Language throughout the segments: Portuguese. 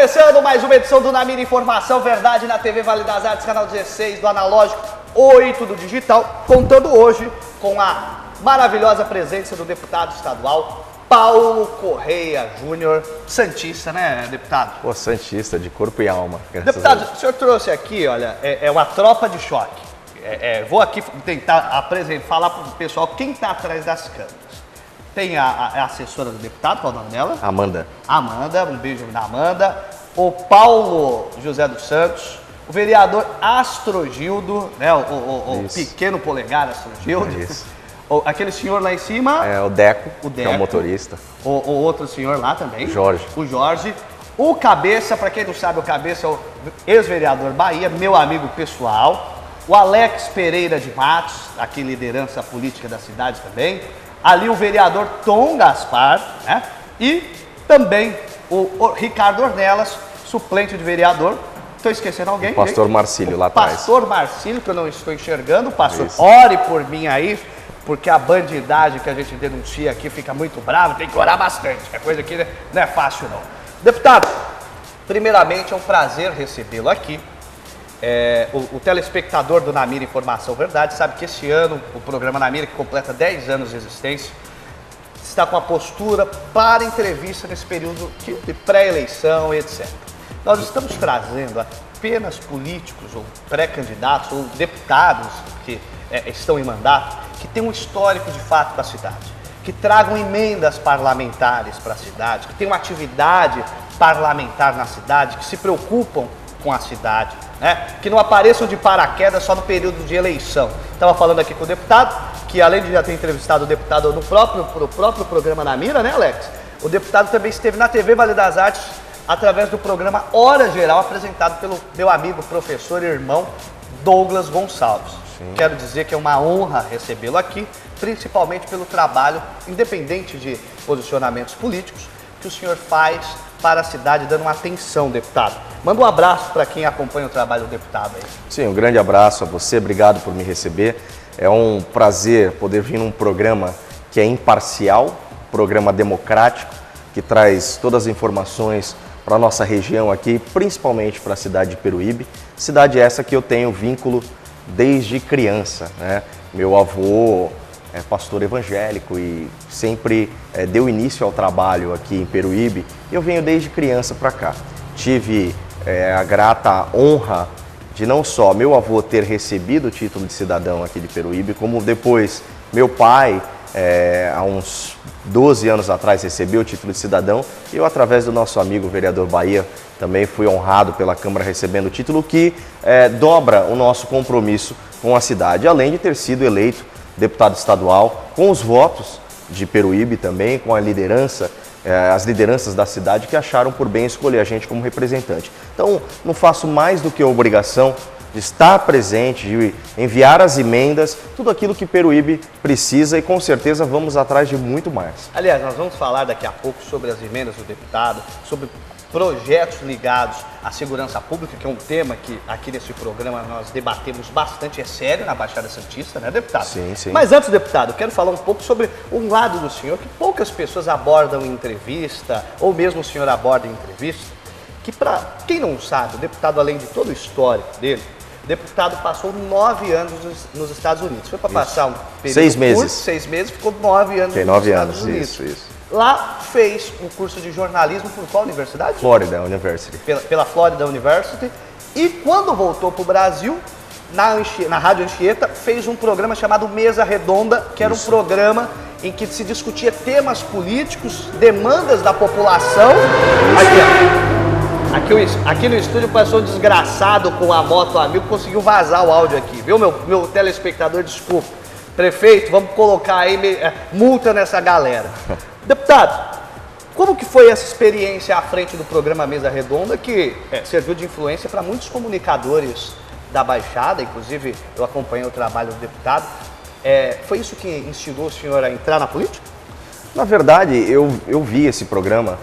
começando mais uma edição do Na Mira Informação Verdade na TV Vale das Artes, canal 16 do analógico, 8 do digital, contando hoje com a maravilhosa presença do deputado estadual Paulo Correia Júnior, santista, né, deputado? Pô, santista, de corpo e alma. Deputado, o senhor trouxe aqui, olha, é uma tropa de choque. Vou aqui tentar falar para o pessoal quem está atrás das câmeras. Tem a assessora do deputado, qual é o nome dela? Amanda. Amanda, um beijo na Amanda. O Paulo José dos Santos, o vereador Astrogildo, né? O pequeno polegar Astrogildo. Isso. Aquele senhor lá em cima. É o Deco, o Deco, que é o motorista. O outro senhor lá também. Jorge. O Jorge. O Cabeça, para quem não sabe, o Cabeça é o ex-vereador Bahia, meu amigo pessoal. O Alex Pereira de Matos, aqui liderança política da cidade também. Ali o vereador Tom Gaspar, né? E também o Ricardo Ornelas, suplente de vereador. Estou esquecendo alguém? O pastor Marcílio lá atrás. Pastor Marcílio, que eu não estou enxergando. Pastor, ore por mim aí, porque a bandidagem que a gente denuncia aqui fica muito brava, tem que orar bastante. É coisa que não é fácil não. Deputado, primeiramente é um prazer recebê-lo aqui. O telespectador do Na Mira Informação Verdade sabe que esse ano o programa Na Mira, que completa 10 anos de existência, está com a postura para entrevista nesse período de pré-eleição e etc. Nós estamos trazendo apenas políticos ou pré-candidatos ou deputados que estão em mandato, que têm um histórico de fato para a cidade, que tragam emendas parlamentares para a cidade, que tenham uma atividade parlamentar na cidade, que se preocupam com a cidade, né? Que não apareçam de paraquedas só no período de eleição. Estava falando aqui com o deputado, que além de já ter entrevistado o deputado no próprio programa Na Mira, né, Alex? O deputado também esteve na TV Vale das Artes através do programa Hora Geral, apresentado pelo meu amigo, professor e irmão Douglas Gonçalves. Sim. Quero dizer que é uma honra recebê-lo aqui, principalmente pelo trabalho, independente de posicionamentos políticos, que o senhor faz para a cidade, dando uma atenção, deputado. Manda um abraço para quem acompanha o trabalho do deputado aí. Sim, um grande abraço a você, obrigado por me receber. É um prazer poder vir num programa que é imparcial, programa democrático, que traz todas as informações para a nossa região aqui, principalmente para a cidade de Peruíbe. Cidade essa que eu tenho vínculo desde criança, né? Meu avô é pastor evangélico e sempre deu início ao trabalho aqui em Peruíbe. Eu venho desde criança para cá. Tive a grata honra de não só meu avô ter recebido o título de cidadão aqui de Peruíbe, como depois meu pai, há uns 12 anos atrás, recebeu o título de cidadão. E eu, através do nosso amigo vereador Bahia, também fui honrado pela Câmara recebendo o título, que dobra o nosso compromisso com a cidade, além de ter sido eleito deputado estadual, com os votos de Peruíbe também, com a liderança, as lideranças da cidade que acharam por bem escolher a gente como representante. Então, não faço mais do que a obrigação de estar presente, de enviar as emendas, tudo aquilo que Peruíbe precisa, e com certeza vamos atrás de muito mais. Aliás, nós vamos falar daqui a pouco sobre as emendas do deputado, sobre projetos ligados à segurança pública, que é um tema que aqui nesse programa nós debatemos bastante, é sério, na Baixada Santista, né, deputado? Sim, sim. Mas antes, deputado, eu quero falar um pouco sobre um lado do senhor que poucas pessoas abordam em entrevista, ou mesmo o senhor aborda em entrevista, que para quem não sabe, o deputado, além de todo o histórico dele, o deputado passou 9 anos nos Estados Unidos. Foi para passar um período 6 meses. curto, 6 meses, ficou 9 anos Tem nos 9 Estados anos, Unidos. isso. Lá fez um curso de jornalismo por qual universidade? Florida University. Pela Florida University. E quando voltou para o Brasil, na Rádio Anchieta, fez um programa chamado Mesa Redonda, que era um programa em que se discutia temas políticos, demandas da população. Aqui no estúdio passou um desgraçado com a moto amigo, conseguiu vazar o áudio aqui, viu, meu telespectador, desculpa. Prefeito, vamos colocar aí multa nessa galera. Deputado, como que foi essa experiência à frente do programa Mesa Redonda, que serviu de influência para muitos comunicadores da Baixada, inclusive eu acompanhei o trabalho do deputado. Foi isso que instigou o senhor a entrar na política? Na verdade, eu vi esse programa,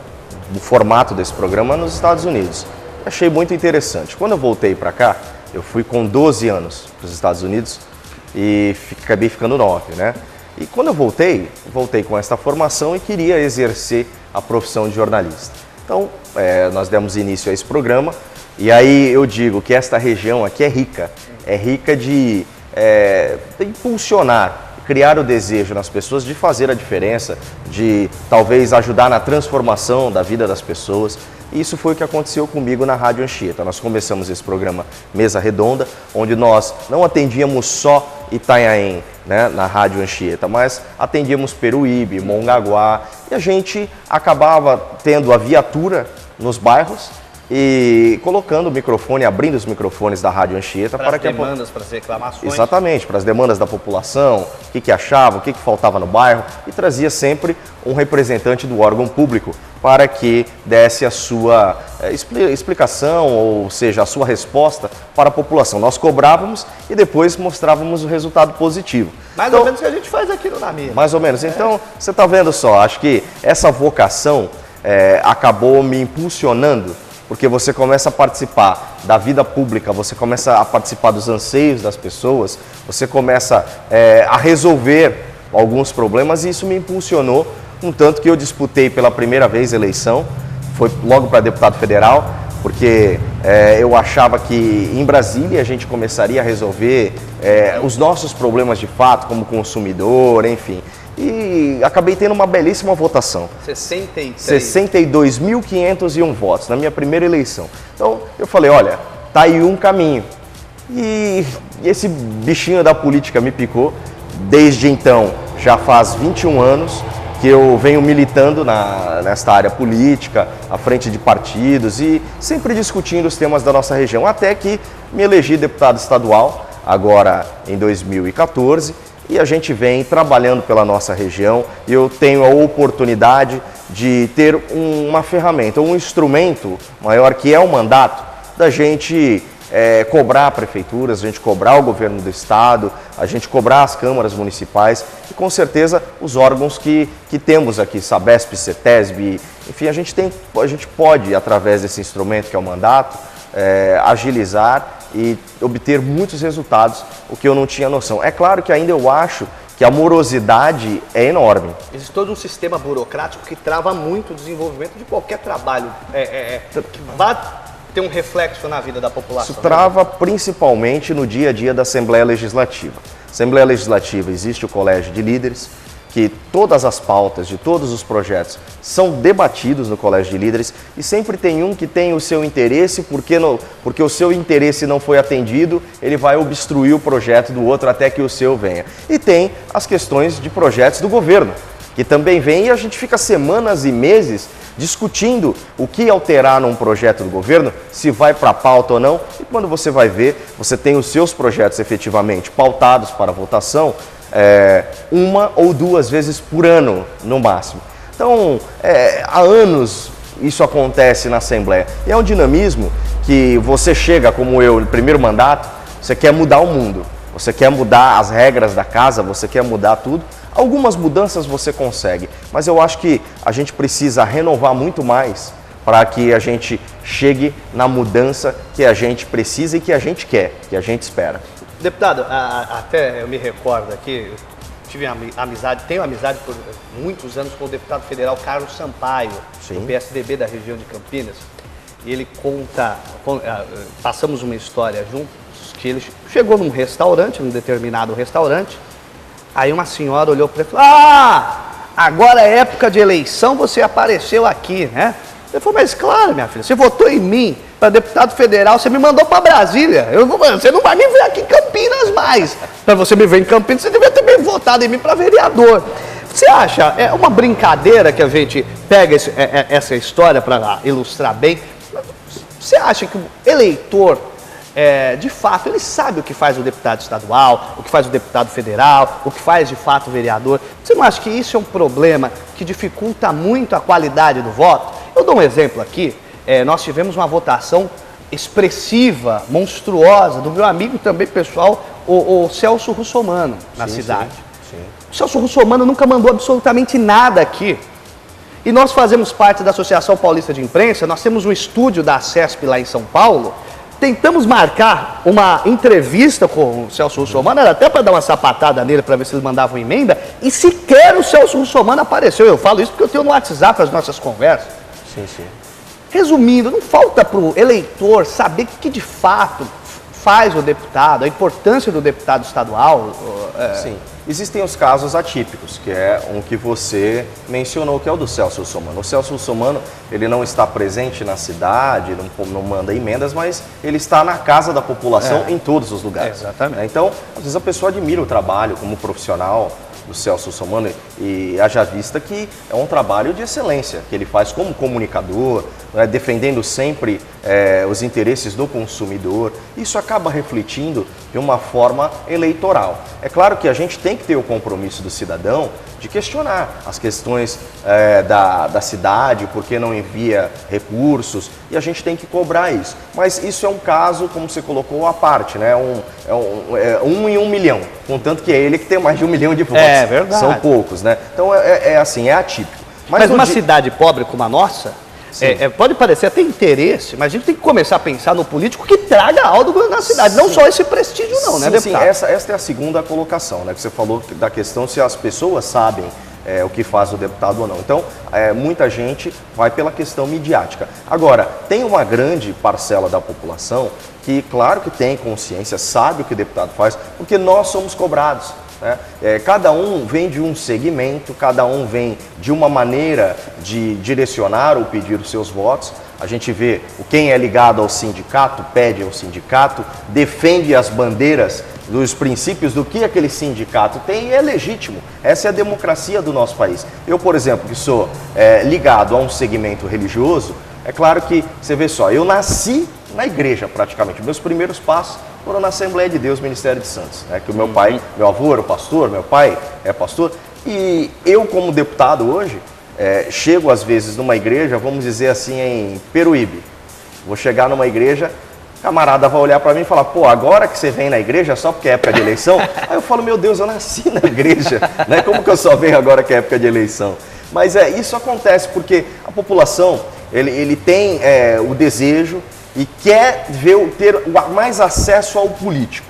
o formato desse programa nos Estados Unidos. Achei muito interessante. Quando eu voltei para cá, eu fui com 12 anos para os Estados Unidos e acabei ficando 9, né? E quando eu voltei com esta formação e queria exercer a profissão de jornalista. Então, nós demos início a esse programa e aí eu digo que esta região aqui é rica de impulsionar, criar o desejo nas pessoas de fazer a diferença, de talvez ajudar na transformação da vida das pessoas. E isso foi o que aconteceu comigo na Rádio Anchieta. Nós começamos esse programa Mesa Redonda, onde nós não atendíamos só Itanhaém, né, na Rádio Anchieta, mas atendíamos Peruíbe, Mongaguá, e a gente acabava tendo a viatura nos bairros e colocando o microfone, abrindo os microfones da Rádio Anchieta para as demandas, para as reclamações. Exatamente, para as demandas da população, o que achava, o que faltava no bairro, e trazia sempre um representante do órgão público para que desse a sua explicação, ou seja, a sua resposta para a população. Nós cobrávamos e depois mostrávamos o resultado positivo. Mais ou menos o que a gente faz aqui no NAMI. Mais ou menos. Então, você está vendo só, acho que essa vocação acabou me impulsionando, porque você começa a participar da vida pública, você começa a participar dos anseios das pessoas, você começa a resolver alguns problemas, e isso me impulsionou, um tanto que eu disputei pela primeira vez a eleição, foi logo para deputado federal, porque eu achava que em Brasília a gente começaria a resolver os nossos problemas de fato, como consumidor, enfim. E acabei tendo uma belíssima votação. 62.501 votos na minha primeira eleição. Então eu falei, olha, tá aí um caminho. E esse bichinho da política me picou. Desde então, já faz 21 anos que eu venho militando nesta área política, à frente de partidos e sempre discutindo os temas da nossa região, até que me elegi deputado estadual, agora em 2014, e a gente vem trabalhando pela nossa região. E eu tenho a oportunidade de ter uma ferramenta, um instrumento maior, que é o mandato, da gente cobrar prefeituras, a gente cobrar o governo do estado, a gente cobrar as câmaras municipais e com certeza os órgãos que temos aqui, Sabesp, CETESB, enfim, a gente pode, através desse instrumento que é o mandato, agilizar e obter muitos resultados, o que eu não tinha noção. É claro que ainda eu acho que a morosidade é enorme. Existe todo um sistema burocrático que trava muito o desenvolvimento de qualquer trabalho que vá ter um reflexo na vida da população. Isso trava principalmente no dia a dia da Assembleia Legislativa. Assembleia Legislativa, existe o Colégio de Líderes, que todas as pautas de todos os projetos são debatidos no Colégio de Líderes e sempre tem um que tem o seu interesse, porque o seu interesse não foi atendido, ele vai obstruir o projeto do outro até que o seu venha. E tem as questões de projetos do governo, que também vem, e a gente fica semanas e meses discutindo o que alterar num projeto do governo, se vai para a pauta ou não, e quando você vai ver, você tem os seus projetos efetivamente pautados para votação, uma ou duas vezes por ano, no máximo. Então, há anos isso acontece na Assembleia. E é um dinamismo que você chega, como eu, no primeiro mandato, você quer mudar o mundo, você quer mudar as regras da casa, você quer mudar tudo. Algumas mudanças você consegue, mas eu acho que a gente precisa renovar muito mais para que a gente chegue na mudança que a gente precisa e que a gente quer, que a gente espera. Deputado, até eu me recordo aqui, tenho amizade por muitos anos com o deputado federal Carlos Sampaio, Sim. do PSDB da região de Campinas. E ele passamos uma história juntos, que ele chegou num determinado restaurante, aí uma senhora olhou para ele e falou, agora é época de eleição, você apareceu aqui, né? Ele falou, mas claro, minha filha, você votou em mim para deputado federal, você me mandou para Brasília. Você não vai me ver aqui em Campinas mais. Para você me ver em Campinas, você devia ter bem votado em mim para vereador. Você acha, é uma brincadeira que a gente pega essa história para ilustrar bem? Você acha que o eleitor, de fato, ele sabe o que faz o deputado estadual, o que faz o deputado federal, o que faz de fato o vereador? Você não acha que isso é um problema que dificulta muito a qualidade do voto? Eu dou um exemplo aqui, nós tivemos uma votação expressiva, monstruosa, do meu amigo também pessoal, o Celso Russomano, na cidade. Sim. O Celso Russomano nunca mandou absolutamente nada aqui. E nós fazemos parte da Associação Paulista de Imprensa, nós temos um estúdio da CESP lá em São Paulo, tentamos marcar uma entrevista com o Celso Russomano, era até para dar uma sapatada nele para ver se ele mandava uma emenda, e sequer o Celso Russomano apareceu. Eu falo isso porque eu tenho no WhatsApp as nossas conversas. Sim, sim. resumindo, não falta para o eleitor saber o que de fato faz o deputado, a importância do deputado estadual? Sim. Existem os casos atípicos, que é um que você mencionou, que é o do Celso Russomano. O Celso Russomano, ele não está presente na cidade, não manda emendas, mas ele está na casa da população em todos os lugares. Exatamente. Então, às vezes a pessoa admira o trabalho como profissional do Celso Russomano e haja vista que é um trabalho de excelência, que ele faz como comunicador, né, defendendo sempre os interesses do consumidor. Isso acaba refletindo de uma forma eleitoral. É claro que a gente tem que ter o compromisso do cidadão de questionar as questões da cidade, por que não envia recursos, e a gente tem que cobrar isso. Mas isso é um caso, como você colocou, à parte, né? Um em 1 milhão, contanto que é ele que tem mais de 1 milhão de votos. É verdade. São poucos, né? Então assim, é atípico. Mas numa cidade pobre como a nossa, pode parecer até interesse, mas a gente tem que começar a pensar no político que traga algo na cidade, não só esse prestígio não, né, deputado? Sim, esta é a segunda colocação, né, que você falou da questão se as pessoas sabem o que faz o deputado ou não. Então, muita gente vai pela questão midiática. Agora, tem uma grande parcela da população que, claro que tem consciência, sabe o que o deputado faz, porque nós somos cobrados. Né? Cada um vem de um segmento, cada um vem de uma maneira de direcionar ou pedir os seus votos. A gente vê quem é ligado ao sindicato, pede ao sindicato, defende as bandeiras dos princípios do que aquele sindicato tem e é legítimo. Essa é a democracia do nosso país. Eu, por exemplo, que sou ligado a um segmento religioso, é claro que, você vê só, eu nasci na igreja praticamente. Meus primeiros passos foram na Assembleia de Deus, Ministério de Santos, né? Que o meu pai, meu avô era pastor, meu pai é pastor. E eu, como deputado hoje, chego às vezes numa igreja, vamos dizer assim, em Peruíbe. Vou chegar numa igreja, o camarada vai olhar para mim e falar, pô, agora que você vem na igreja só porque é época de eleição? Aí eu falo, meu Deus, eu nasci na igreja, né? Como que eu só venho agora que é época de eleição? Mas isso acontece porque a população, ele tem o desejo e quer ter mais acesso ao político.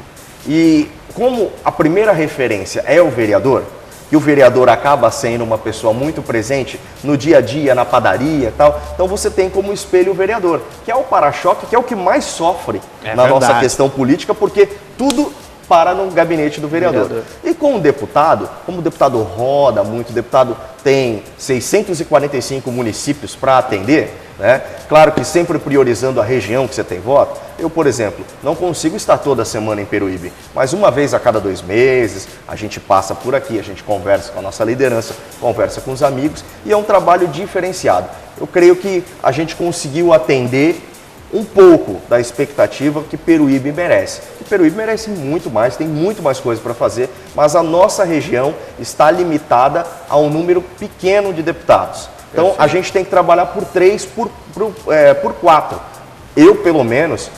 E como a primeira referência é o vereador, e o vereador acaba sendo uma pessoa muito presente no dia a dia, na padaria e tal, então você tem como espelho o vereador, que é o para-choque, que é o que mais sofre na nossa questão política, porque tudo para no gabinete do vereador. E com o deputado, como o deputado roda muito, o deputado tem 645 municípios para atender, né? Claro que sempre priorizando a região que você tem voto. Eu, por exemplo, não consigo estar toda semana em Peruíbe, mas uma vez a cada 2 meses, a gente passa por aqui, a gente conversa com a nossa liderança, conversa com os amigos, e é um trabalho diferenciado. Eu creio que a gente conseguiu atender um pouco da expectativa que Peruíbe merece. E Peruíbe merece muito mais, tem muito mais coisa para fazer, mas a nossa região está limitada a um número pequeno de deputados. Então, a gente tem que trabalhar por 3, por 4. Eu, pelo menos,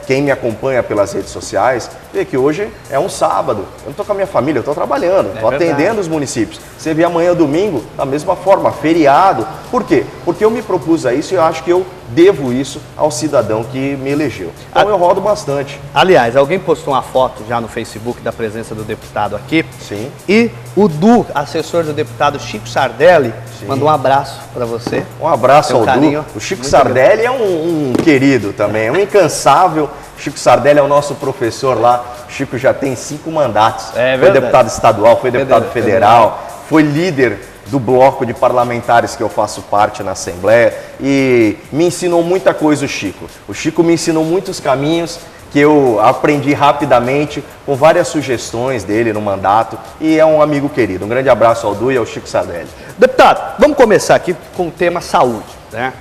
quem me acompanha pelas redes sociais, vê que hoje é um sábado. Eu não estou com a minha família, eu estou trabalhando, estou atendendo os municípios. Você vê amanhã, domingo, da mesma forma, feriado. Por quê? Porque eu me propus a isso e eu acho que eu devo isso ao cidadão que me elegeu. Então eu rodo bastante. Aliás, alguém postou uma foto já no Facebook da presença do deputado aqui. Sim. E o Du, assessor do deputado Chico Sardelli, mandou um abraço para você. Um abraço ao Du. O Chico Sardelli é um querido também, é um incansável. Chico Sardelli é o nosso professor lá. O Chico já tem 5 mandatos. Foi deputado estadual, foi deputado federal, foi líder do bloco de parlamentares que eu faço parte na Assembleia e me ensinou muita coisa o Chico. O Chico me ensinou muitos caminhos que eu aprendi rapidamente com várias sugestões dele no mandato e é um amigo querido. Um grande abraço ao Du e ao Chico Sardelli. Deputado, vamos começar aqui com o tema saúde, né?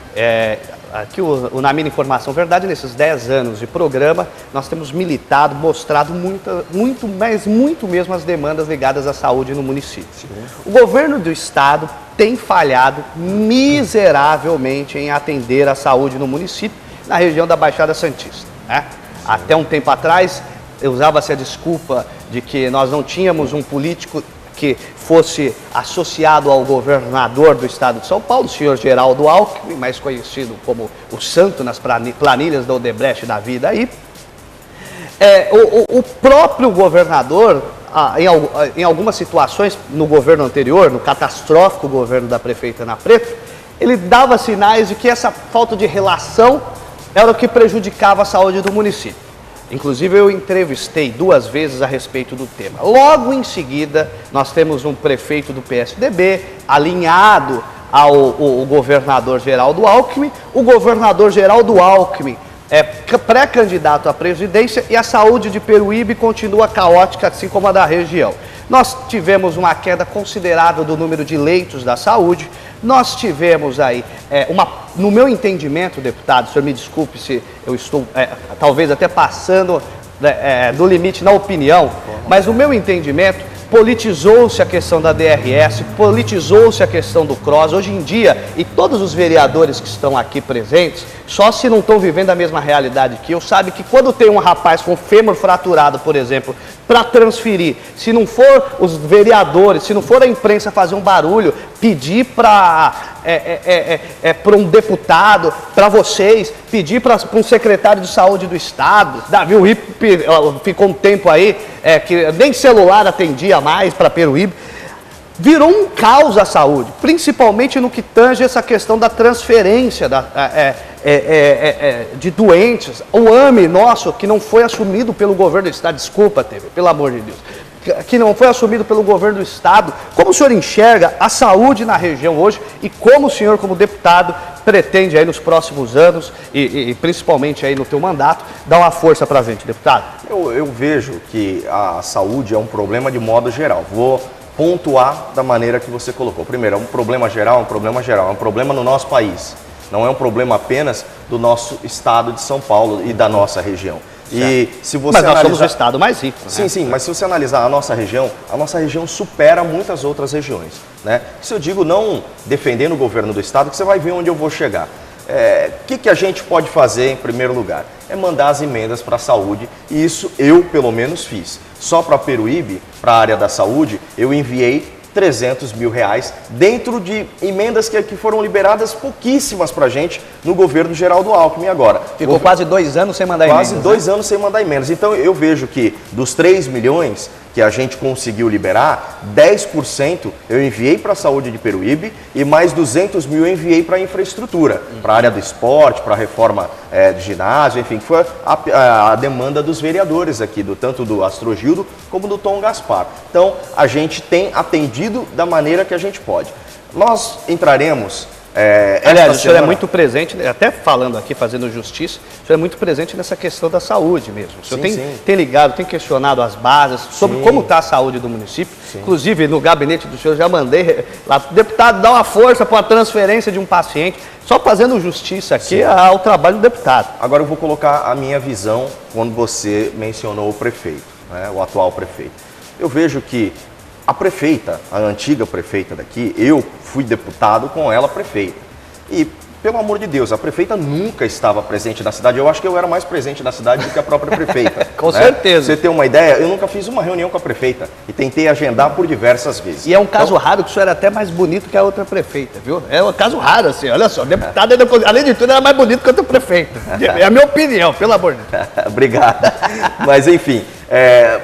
Aqui o Na Mira Informação Verdade, nesses 10 anos de programa, nós temos militado, mostrado muito mesmo as demandas ligadas à saúde no município. O governo do estado tem falhado miseravelmente em atender a saúde no município, na região da Baixada Santista, né? Até um tempo atrás, usava-se a desculpa de que nós não tínhamos um político que fosse associado ao governador do estado de São Paulo, o senhor Geraldo Alckmin, mais conhecido como o santo nas planilhas da Odebrecht da vida aí. O próprio governador, em algumas situações, no governo anterior, no catastrófico governo da prefeita Ana Preto, ele dava sinais de que essa falta de relação era o que prejudicava a saúde do município. Inclusive, eu entrevistei 2 vezes a respeito do tema. Logo em seguida, nós temos um prefeito do PSDB alinhado ao governador Geraldo Alckmin. O governador Geraldo Alckmin é pré-candidato à presidência e a saúde de Peruíbe continua caótica, assim como a da região. Nós tivemos uma queda considerável do número de leitos da saúde. Nós tivemos aí, no meu entendimento, deputado, o senhor me desculpe se eu estou talvez até passando do limite na opinião, mas no meu entendimento, politizou-se a questão da DRS, politizou-se a questão do CROSS. Hoje em dia, e todos os vereadores que estão aqui presentes, só se não estão vivendo a mesma realidade que eu, sabe que quando tem um rapaz com fêmur fraturado, por exemplo, para transferir, se não for os vereadores, se não for a imprensa fazer um barulho, pedir para um deputado, para vocês, pedir para um secretário de saúde do estado, Davi Wipp ficou um tempo aí, que nem celular atendia mais para Peruíbe, virou um caos a saúde, principalmente no que tange essa questão da transferência de doentes. O AME nosso, que não foi assumido pelo governo do estado, desculpa, TV, pelo amor de Deus, que não foi assumido pelo governo do estado. Como o senhor enxerga a saúde na região hoje e como o senhor, como deputado, pretende aí nos próximos anos e principalmente aí no teu mandato, dar uma força para a gente, deputado? Eu vejo que a saúde é um problema de modo geral. Vou pontuar da maneira que você colocou. Primeiro, é um problema geral, é um problema no nosso país. Não é um problema apenas do nosso estado de São Paulo e da nossa região. E se você mas nós somos o estado mais rico, né? Sim, mas se você analisar a nossa região supera muitas outras regiões, né? Isso eu digo não defendendo o governo do estado, que você vai ver onde eu vou chegar. O que a gente pode fazer em primeiro lugar? É mandar as emendas para a saúde, e isso eu pelo menos fiz. Só para Peruíbe, para a área da saúde, eu enviei 300 mil reais dentro de emendas que foram liberadas pouquíssimas para a gente no governo Geraldo Alckmin agora. Ficou quase 2 anos sem mandar emendas. Quase 2 anos sem mandar emendas. Então eu vejo que dos 3 milhões que a gente conseguiu liberar, 10% eu enviei para a saúde de Peruíbe e mais 200 mil eu enviei para a infraestrutura, para a área do esporte, para a reforma de ginásio, enfim, que foi a demanda dos vereadores aqui, tanto do Astrogildo como do Tom Gaspar. Então, a gente tem atendido da maneira que a gente pode. Nós entraremos... Aliás, o senhor é muito presente, até falando aqui, fazendo justiça, o senhor é muito presente nessa questão da saúde mesmo. O senhor tem ligado, tem questionado as bases sobre como está a saúde do município. Sim. Inclusive, no gabinete do senhor, já mandei lá, deputado, dá uma força para a transferência de um paciente, só fazendo justiça aqui ao trabalho do deputado. Agora eu vou colocar a minha visão quando você mencionou o prefeito, né, o atual prefeito. Eu vejo que a prefeita, a antiga prefeita daqui, eu fui deputado com ela prefeita. E, pelo amor de Deus, a prefeita nunca estava presente na cidade. Eu acho que eu era mais presente na cidade do que a própria prefeita. Com certeza. Pra você ter uma ideia, eu nunca fiz uma reunião com a prefeita e tentei agendar por diversas vezes. E é um caso raro que o senhor era até mais bonito que a outra prefeita, viu? É um caso raro, assim, olha só. O deputado, além de tudo, era mais bonito que a outra prefeita. É a minha opinião, pelo amor de Deus. Obrigado. Mas, enfim...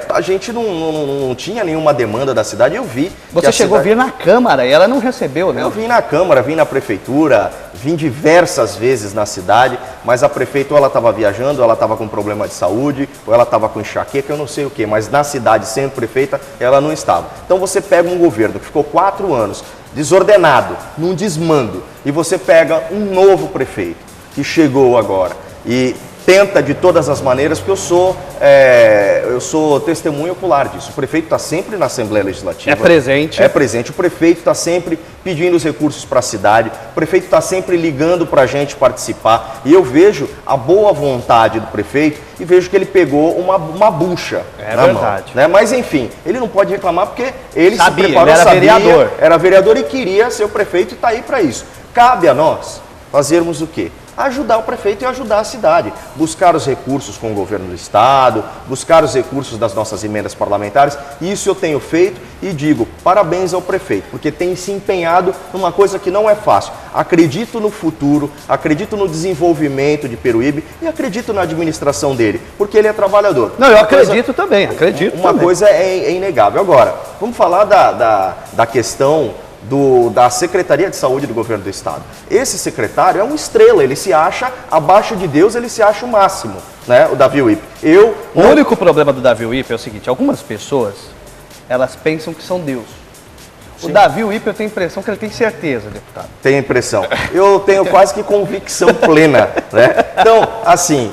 a gente não tinha nenhuma demanda da cidade, eu vi. Você chegou a vir na Câmara e ela não recebeu, né? Eu vim na Câmara, vim na Prefeitura, vim diversas vezes na cidade, mas a prefeita ou ela estava viajando, ou ela estava com problema de saúde, ou ela estava com enxaqueca, eu não sei o que, mas na cidade, sendo prefeita, ela não estava. Então você pega um governo que ficou 4 anos desordenado, num desmando, e você pega um novo prefeito que chegou agora e tenta de todas as maneiras, porque eu sou testemunho ocular disso. O prefeito está sempre na Assembleia Legislativa. É presente. É presente. O prefeito está sempre pedindo os recursos para a cidade. O prefeito está sempre ligando para a gente participar. E eu vejo a boa vontade do prefeito e vejo que ele pegou uma bucha na verdade. Mão, né? Mas, enfim, ele não pode reclamar porque ele se preparou, ele era vereador. Era vereador e queria ser o prefeito e está aí para isso. Cabe a nós fazermos o quê? Ajudar o prefeito e ajudar a cidade, buscar os recursos com o governo do estado, buscar os recursos das nossas emendas parlamentares. Isso eu tenho feito e digo parabéns ao prefeito, porque tem se empenhado numa coisa que não é fácil. Acredito no futuro, acredito no desenvolvimento de Peruíbe e acredito na administração dele, porque ele é trabalhador. Não, eu acredito também, acredito. Uma coisa é inegável. Agora, vamos falar da questão da Secretaria de Saúde do Governo do Estado. Esse secretário é uma estrela, ele se acha abaixo de Deus, ele se acha o máximo, né? O Davi Wipper. O único problema do Davi Wipper é o seguinte, algumas pessoas, elas pensam que são Deus. Sim. O Davi Wipper, eu tenho a impressão que ele tem certeza, deputado. Tenho impressão. Eu tenho quase que convicção plena, né? Então, assim,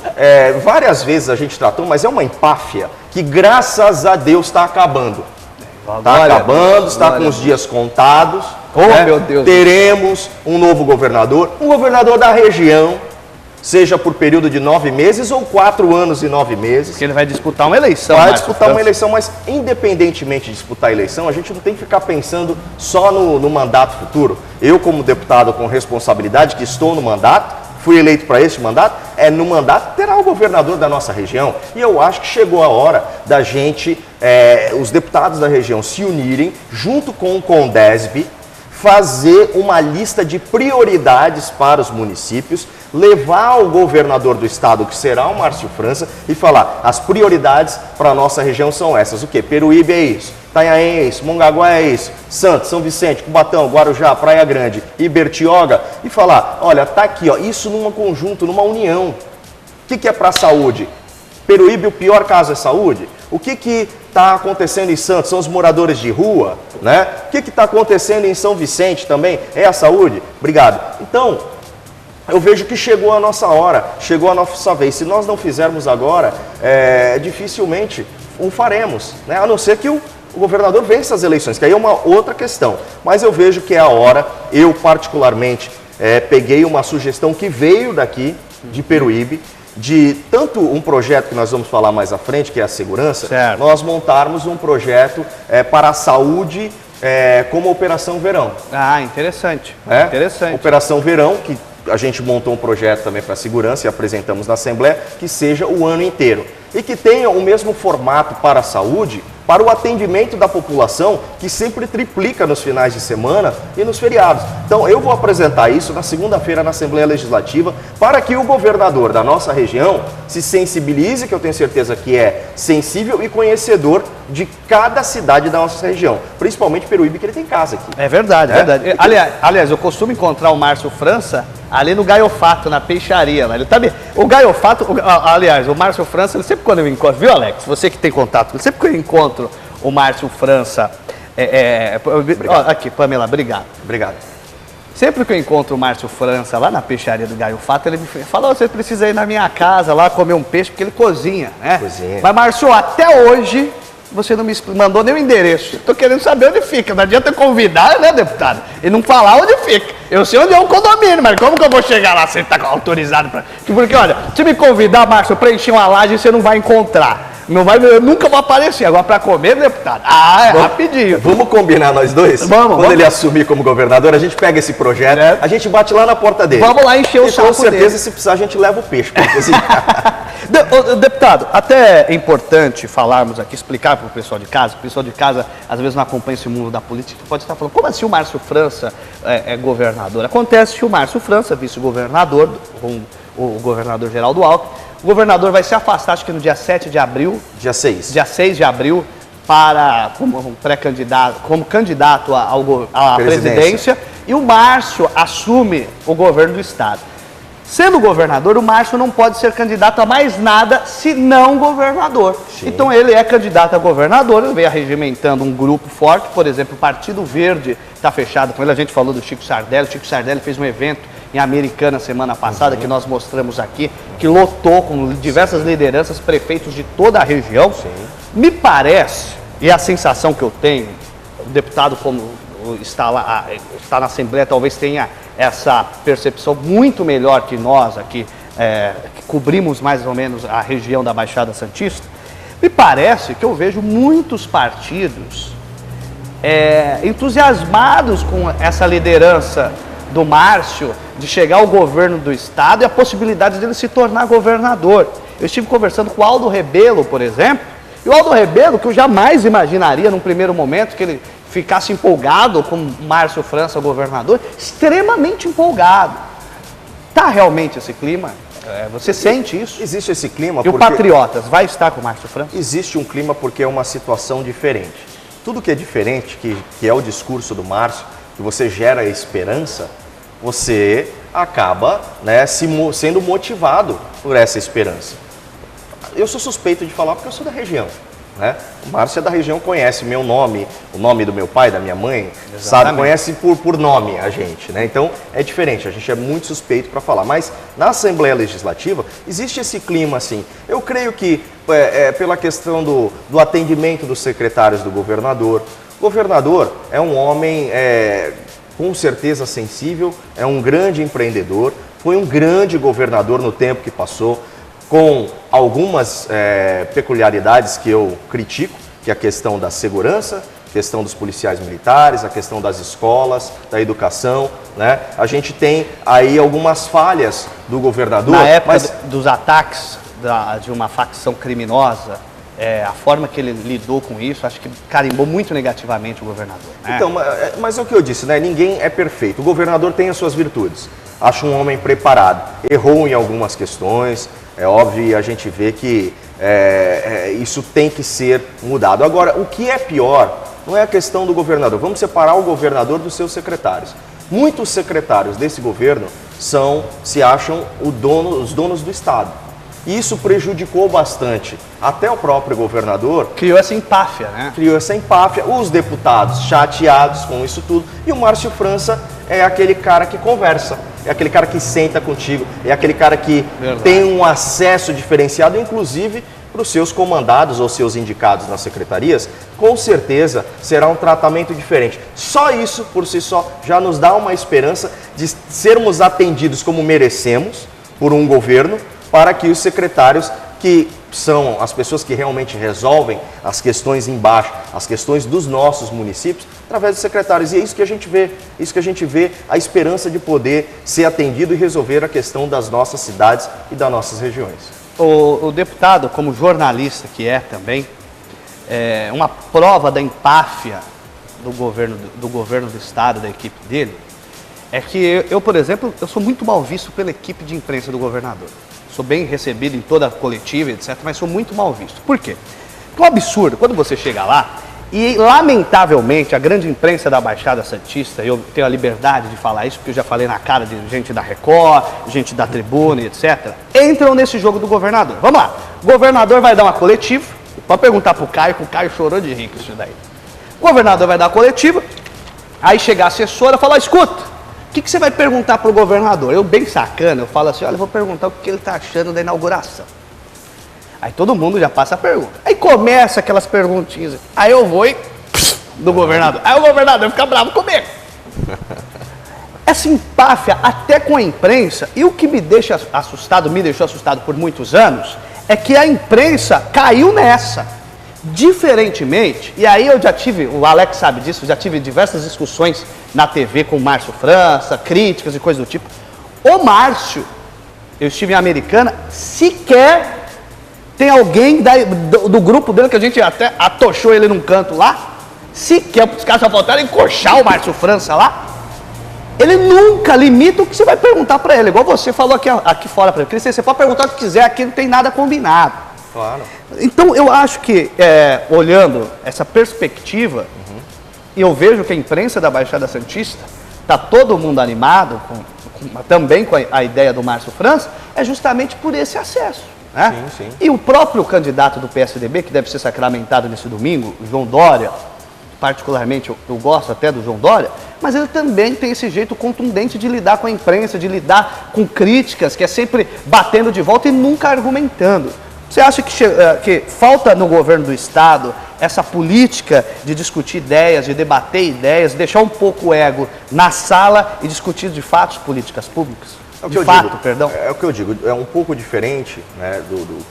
várias vezes a gente tratou, mas é uma empáfia que, graças a Deus, está acabando. Está acabando, está com os dias contados. Oh, né? Meu Deus. Teremos um novo governador, um governador da região, seja por período de 9 meses ou 4 anos e 9 meses. Porque ele vai disputar uma eleição. Vai disputar uma eleição, mas independentemente de disputar a eleição, a gente não tem que ficar pensando só no mandato futuro. Eu, como deputado com responsabilidade, que estou no mandato, fui eleito para este mandato, no mandato terá o governador da nossa região. E eu acho que chegou a hora da gente, os deputados da região se unirem, junto com o Condesb, fazer uma lista de prioridades para os municípios, levar ao governador do estado, que será o Márcio França, e falar, as prioridades para a nossa região são essas. O quê? Peruíbe é isso, Itanhaém é isso, Mongaguá é isso, Santos, São Vicente, Cubatão, Guarujá, Praia Grande e Bertioga, e falar, olha, tá aqui, ó, isso num conjunto, numa união. O que é para a saúde? Peruíbe, o pior caso é saúde? O que está acontecendo em Santos? São os moradores de rua, né? O que está acontecendo em São Vicente também? É a saúde? Obrigado. Então, eu vejo que chegou a nossa hora, chegou a nossa vez. Se nós não fizermos agora, dificilmente o faremos, né? A não ser que o governador vença as eleições, que aí é uma outra questão. Mas eu vejo que é a hora, eu particularmente peguei uma sugestão que veio daqui, de Peruíbe, de tanto um projeto que nós vamos falar mais à frente, que é a segurança, certo, nós montarmos um projeto para a saúde como Operação Verão. Ah, interessante. Interessante. Operação Verão, que a gente montou um projeto também para a segurança e apresentamos na Assembleia, que seja o ano inteiro. E que tenha o mesmo formato para a saúde, para o atendimento da população, que sempre triplica nos finais de semana e nos feriados. Então, eu vou apresentar isso na segunda-feira na Assembleia Legislativa, para que o governador da nossa região se sensibilize, que eu tenho certeza que é sensível e conhecedor de cada cidade da nossa região, principalmente Peruíbe, que ele tem casa aqui. É verdade, é verdade. Aliás, eu costumo encontrar o Márcio França ali no Gaiofato, na peixaria. Lá. Ele tá bem. O Gaiofato, aliás, o Márcio França, ele sempre quando eu encontro, viu, Alex? Você que tem contato, sempre que eu encontro o Márcio França, aqui, Pamela, obrigado. Obrigado. Sempre que eu encontro o Márcio França lá na peixaria do Gaiofato, ele me fala, você precisa ir na minha casa lá comer um peixe, porque ele cozinha, né? Cozinha. Mas, Márcio, até hoje você não me mandou nem o endereço. Estou querendo saber onde fica. Não adianta convidar, né, deputado? E não falar onde fica. Eu sei onde é o condomínio, mas como que eu vou chegar lá sem estar autorizado para... Porque, olha, se me convidar, Márcio, para encher uma laje, você não vai encontrar. Não vai, eu nunca vou aparecer. Agora, para comer, deputado, rapidinho. Vamos combinar nós dois? Quando ele assumir como governador, a gente pega esse projeto, a gente bate lá na porta dele. Vamos lá encher o saco dele. Com certeza, se precisar, a gente leva o peixe. Porque, assim... Deputado, até é importante falarmos aqui, explicar para o pessoal de casa, o pessoal de casa às vezes não acompanha esse mundo da política, pode estar falando, como assim o Márcio França é governador? Acontece que o Márcio França, vice-governador, o governador Geraldo Alckmin, o governador vai se afastar, acho que no dia 7 de abril. Dia 6. Dia 6 de abril, como pré-candidato, como candidato à presidência, e o Márcio assume o governo do estado. Sendo governador, o Márcio não pode ser candidato a mais nada se não governador. Sim. Então ele é candidato a governador, ele vem arregimentando um grupo forte, por exemplo, o Partido Verde está fechado com ele, a gente falou do Chico Sardelli, o Chico Sardelli fez um evento em Americana semana passada, que nós mostramos aqui, que lotou com diversas lideranças, prefeitos de toda a região. Sim. Me parece, e a sensação que eu tenho, o deputado como está na Assembleia talvez tenha essa percepção muito melhor que nós aqui, que cobrimos mais ou menos a região da Baixada Santista, me parece que eu vejo muitos partidos entusiasmados com essa liderança do Márcio, de chegar ao governo do estado e a possibilidade dele se tornar governador. Eu estive conversando com o Aldo Rebelo, por exemplo, e o Aldo Rebelo, que eu jamais imaginaria num primeiro momento que ele ficasse empolgado com Márcio França, governador, extremamente empolgado. Está realmente esse clima? Você sente isso? Existe esse clima. E o Patriotas vai estar com o Márcio França? Existe um clima porque é uma situação diferente. Tudo que é diferente, que é o discurso do Márcio, que você gera esperança, você acaba, né, sendo motivado por essa esperança. Eu sou suspeito de falar porque eu sou da região, né? O Márcio é da região, conhece meu nome, o nome do meu pai, da minha mãe, sabe, conhece por nome a gente, né? Então é diferente, a gente é muito suspeito para falar. Mas na Assembleia Legislativa existe esse clima assim. Eu creio que pela questão do atendimento dos secretários do governador. O governador é um homem com certeza sensível, é um grande empreendedor, foi um grande governador no tempo que passou, com algumas peculiaridades que eu critico, que é a questão da segurança, a questão dos policiais militares, a questão das escolas, da educação, né? A gente tem aí algumas falhas do governador. Na época dos ataques de uma facção criminosa, a forma que ele lidou com isso, acho que carimbou muito negativamente o governador, né? Então, mas é o que eu disse, né? Ninguém é perfeito. O governador tem as suas virtudes. Acho um homem preparado. Errou em algumas questões, é óbvio, e a gente vê que isso tem que ser mudado. Agora, o que é pior não é a questão do governador. Vamos separar o governador dos seus secretários. Muitos secretários desse governo se acham os donos do Estado. E isso prejudicou bastante. Até o próprio governador... Criou essa empáfia, né? Criou essa empáfia. Os deputados chateados com isso tudo. E o Márcio França é aquele cara que conversa. É aquele cara que senta contigo. É aquele cara que tem um acesso diferenciado, inclusive para os seus comandados ou seus indicados nas secretarias. Com certeza será um tratamento diferente. Só isso, por si só, já nos dá uma esperança de sermos atendidos como merecemos por um governo, para que os secretários, que são as pessoas que realmente resolvem as questões embaixo, as questões dos nossos municípios, através dos secretários. E é isso que a gente vê, a esperança de poder ser atendido e resolver a questão das nossas cidades e das nossas regiões. O deputado, como jornalista que é também, uma prova da empáfia do governo do Estado, da equipe dele, é que eu, por exemplo, eu sou muito mal visto pela equipe de imprensa do governador. Sou bem recebido em toda a coletiva, etc., mas sou muito mal visto. Por quê? Porque é um absurdo, quando você chega lá, e lamentavelmente a grande imprensa da Baixada Santista, eu tenho a liberdade de falar isso, porque eu já falei na cara de gente da Record, gente da Tribuna, etc., entram nesse jogo do governador. Vamos lá, o governador vai dar uma coletiva, pode perguntar pro Caio, que o Caio chorou de rir com isso daí. O governador vai dar uma coletiva, aí chega a assessora e fala, escuta, o que você vai perguntar para o governador? Eu, bem sacana, eu falo assim, olha, eu vou perguntar o que ele está achando da inauguração. Aí todo mundo já passa a pergunta. Aí começa aquelas perguntinhas. Aí eu vou do governador. Aí o governador fica bravo comigo. Essa empáfia até com a imprensa, e o que me deixou assustado por muitos anos, é que a imprensa caiu nessa. Diferentemente, e aí eu já tive, o Alex sabe disso, já tive diversas discussões na TV com o Márcio França, críticas e coisas do tipo. O Márcio, eu estive em Americana, sequer tem alguém do grupo dele, que a gente até atochou ele num canto lá, sequer, os caras só faltaram encoxar o Márcio França lá. Ele nunca limita o que você vai perguntar para ele, igual você falou aqui fora para ele. Você pode perguntar o que quiser, aqui não tem nada combinado. Claro. Então eu acho que, olhando essa perspectiva, eu vejo que a imprensa da Baixada Santista, está todo mundo animado, também com a ideia do Márcio França, é justamente por esse acesso. Né? Sim, sim. E o próprio candidato do PSDB, que deve ser sacramentado nesse domingo, o João Dória, particularmente eu gosto até do João Dória, mas ele também tem esse jeito contundente de lidar com a imprensa, de lidar com críticas, que é sempre batendo de volta e nunca argumentando. Você acha que falta no governo do Estado essa política de discutir ideias, de debater ideias, deixar um pouco o ego na sala e discutir de fato políticas públicas? É o que eu digo, é um pouco diferente, né,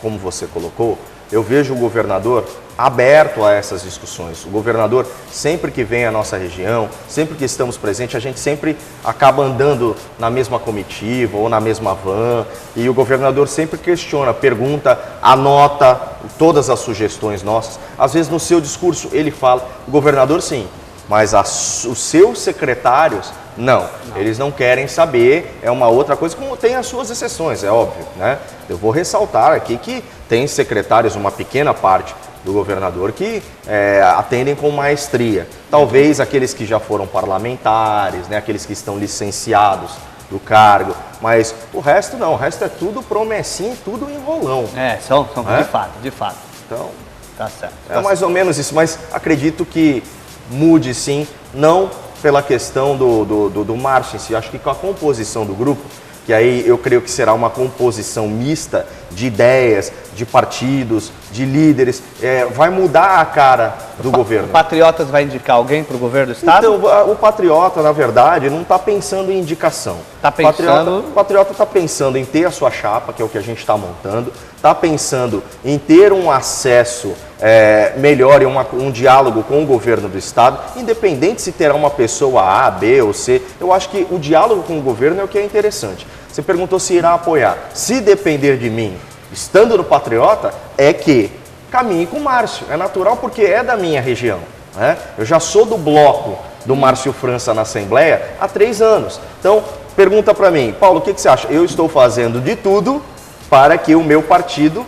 como você colocou. Eu vejo o governador aberto a essas discussões. O governador, sempre que vem à nossa região, sempre que estamos presentes, a gente sempre acaba andando na mesma comitiva ou na mesma van. E o governador sempre questiona, pergunta, anota todas as sugestões nossas. Às vezes no seu discurso ele fala, o governador sim, mas os seus secretários não. Eles não querem saber, é uma outra coisa, como tem as suas exceções, é óbvio, né? Eu vou ressaltar aqui que tem secretários, uma pequena parte do governador que atendem com maestria. Talvez aqueles que já foram parlamentares, né, aqueles que estão licenciados do cargo, mas o resto não, o resto é tudo promessinha, tudo enrolão. São de fato. Então, tá certo. É mais ou menos isso, mas acredito que mude sim, não pela questão do Márcio em si, acho que com a composição do grupo, que aí eu creio que será uma composição mista de ideias, de partidos, de líderes, vai mudar a cara do governo. O Patriotas vai indicar alguém para o governo do Estado? Então, o Patriota, na verdade, não está pensando em indicação. O Patriota está pensando em ter a sua chapa, que é o que a gente está montando, está pensando em ter um acesso melhor e um diálogo com o governo do Estado, independente se terá uma pessoa A, B ou C. Eu acho que o diálogo com o governo é o que é interessante. Você perguntou se irá apoiar. Se depender de mim, estando no Patriota, é que caminhe com o Márcio. É natural porque é da minha região. Né? Eu já sou do bloco do Márcio França na Assembleia há 3 anos. Então, pergunta para mim, Paulo, o que você acha? Eu estou fazendo de tudo para que o meu partido